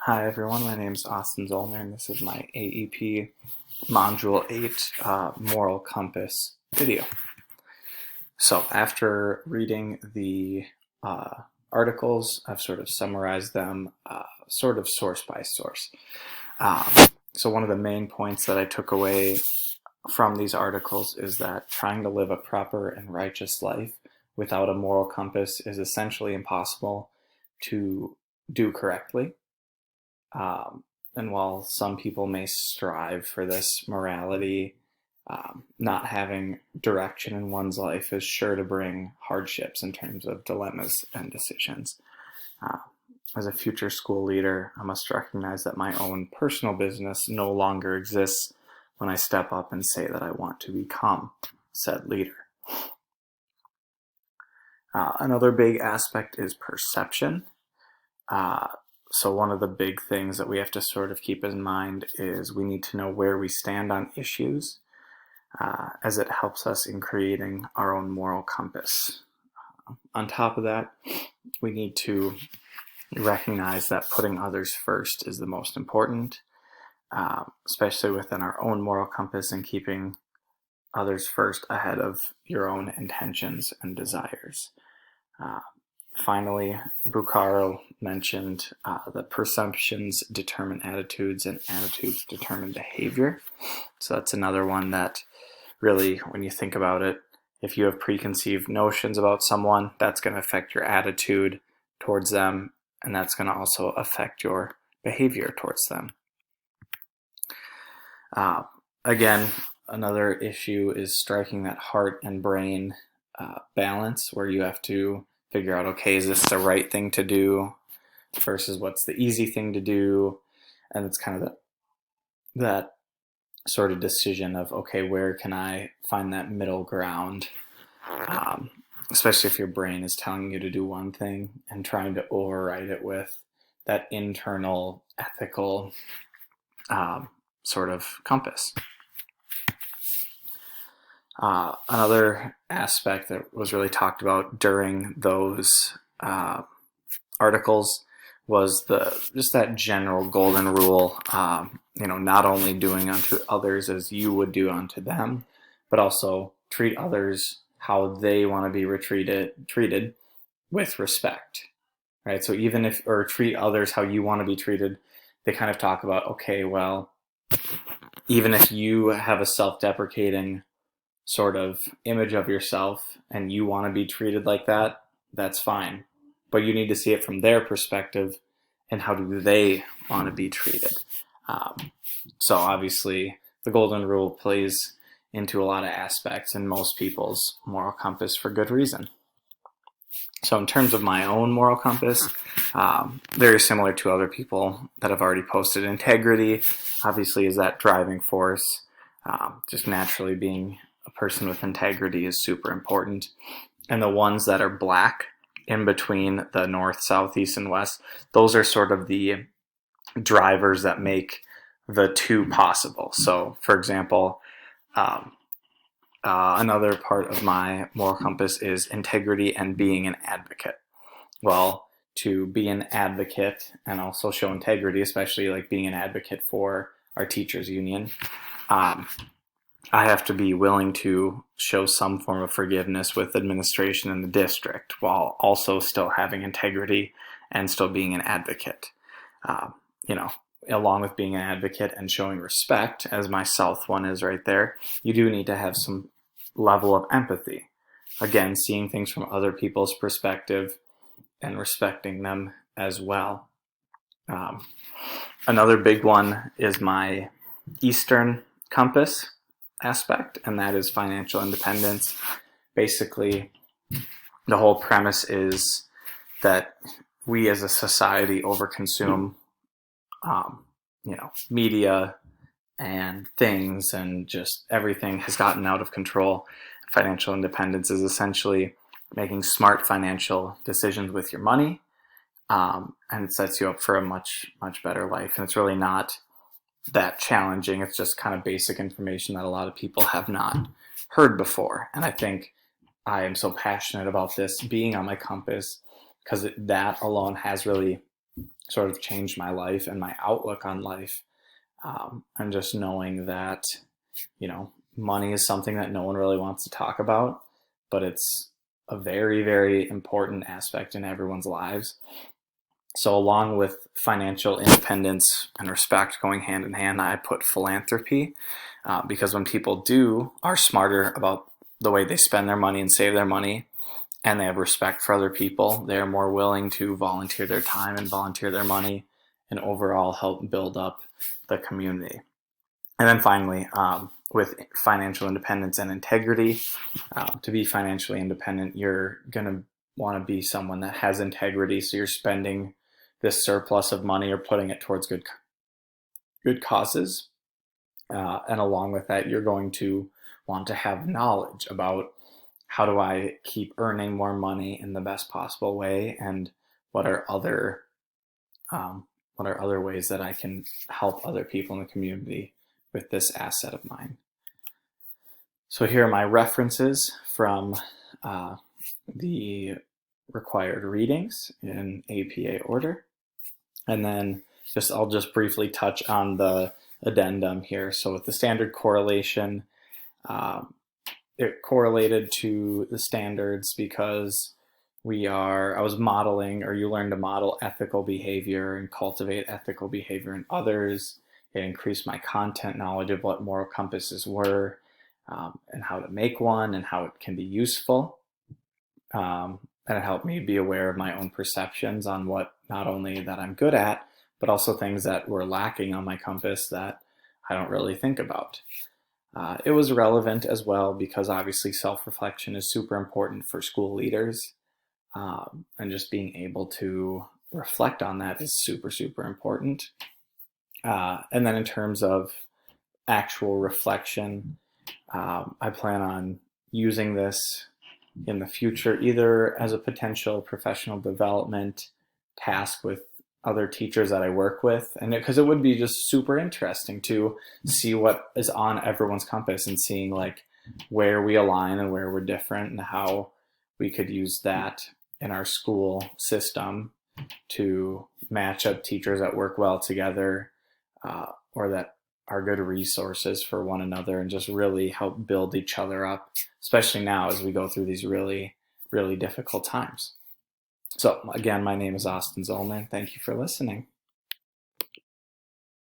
Hi everyone, my name is Austin Zollner and this is my AEP Module 8 Moral Compass video. So after reading the articles, I've sort of summarized them sort of source by source. So one of the main points that I took away from these articles is that trying to live a proper and righteous life without a moral compass is essentially impossible to do correctly. And while some people may strive for this morality, not having direction in one's life is sure to bring hardships in terms of dilemmas and decisions. As a future school leader, I must recognize that my own personal business no longer exists when I step up and say that I want to become said leader. Another big aspect is perception. So one of the big things that we have to sort of keep in mind is we need to know where we stand on issues, as it helps us in creating our own moral compass. On top of that, we need to recognize that putting others first is the most important, especially within our own moral compass, and keeping others first ahead of your own intentions and desires. Finally, Bucaro mentioned that perceptions determine attitudes and attitudes determine behavior. So that's another one that really, when you think about it, if you have preconceived notions about someone, that's going to affect your attitude towards them, and that's going to also affect your behavior towards them. Again, another issue is striking that heart and brain balance, where you have to figure out, okay, is this the right thing to do versus what's the easy thing to do? And it's kind of that sort of decision of, okay, where can I find that middle ground? Especially if your brain is telling you to do one thing and trying to override it with that internal ethical sort of compass. Another aspect that was really talked about during those articles was just that general golden rule, not only doing unto others as you would do unto them, but also treat others how they want to be treated with respect, right? So or treat others how you want to be treated, they kind of talk about, okay, well, even if you have a self-deprecating sort of image of yourself and you want to be treated like that, that's fine. But you need to see it from their perspective and how do they want to be treated. So obviously the golden rule plays into a lot of aspects in most people's moral compass for good reason. So in terms of my own moral compass, very similar to other people that have already posted, integrity obviously is that driving force. Just naturally being a person with integrity is super important. And the ones that are black in between the north, south, east, and west, those are sort of the drivers that make the two possible. So for example, another part of my moral compass is integrity and being an advocate. Well, to be an advocate and also show integrity, especially like being an advocate for our teachers union, I have to be willing to show some form of forgiveness with administration in the district while also still having integrity and still being an advocate. Along with being an advocate and showing respect, as my south one is right there, you do need to have some level of empathy. Again, seeing things from other people's perspective and respecting them as well. Another big one is my eastern compass aspect, and that is financial independence. Basically, the whole premise is that we as a society overconsume media and things, and just everything has gotten out of control. Financial independence is essentially making smart financial decisions with your money, and it sets you up for a much, much better life. And it's really not that challenging. It's just kind of basic information that a lot of people have not heard before. And I think I am so passionate about this being on my compass because that alone has really sort of changed my life and my outlook on life. And just knowing that, money is something that no one really wants to talk about, but it's a very, very important aspect in everyone's lives. So along with financial independence and respect going hand in hand, I put philanthropy, because when people are smarter about the way they spend their money and save their money, and they have respect for other people, they're more willing to volunteer their time and volunteer their money and overall help build up the community. And then finally, with financial independence and integrity, to be financially independent, you're going to want to be someone that has integrity. So you're spending this surplus of money or putting it towards good causes. And along with that, you're going to want to have knowledge about how do I keep earning more money in the best possible way, and what are other ways that I can help other people in the community with this asset of mine. So here are my references from the required readings in APA order. And then I'll just briefly touch on the addendum here. So with the standard correlation, it correlated to the standards because I was modeling, or you learn to model ethical behavior and cultivate ethical behavior in others. It increased my content knowledge of what moral compasses were, and how to make one and how it can be useful. And it helped me be aware of my own perceptions on what not only that I'm good at, but also things that were lacking on my compass that I don't really think about. It was relevant as well because obviously self-reflection is super important for school leaders, and just being able to reflect on that is super, super important. And then in terms of actual reflection, I plan on using this in the future, either as a potential professional development task with other teachers that I work with, and because it would be just super interesting to see what is on everyone's compass and seeing like where we align and where we're different, and how we could use that in our school system to match up teachers that work well together, or that are good resources for one another, and just really help build each other up, especially now as we go through these really, really difficult times. So again, my name is Austin Zollman. Thank you for listening.